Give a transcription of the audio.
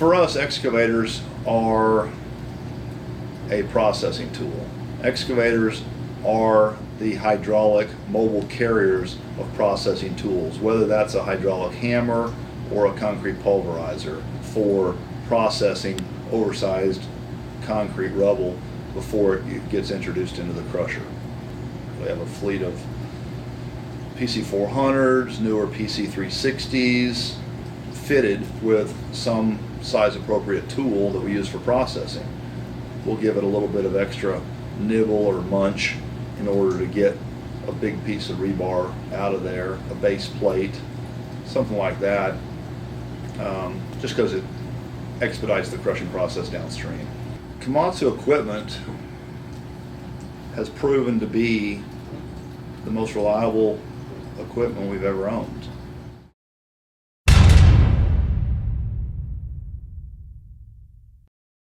For us, excavators are a processing tool. Excavators are the hydraulic mobile carriers of processing tools, whether that's a hydraulic hammer or a concrete pulverizer for processing oversized concrete rubble before it gets introduced into the crusher. We have a fleet of PC400s, newer PC360s, fitted with some size appropriate tool that we use for processing. We'll give it a little bit of extra nibble or munch in order to get a big piece of rebar out of there, a base plate, something like that, just because it expedites the crushing process downstream. Komatsu equipment has proven to be the most reliable equipment we've ever owned.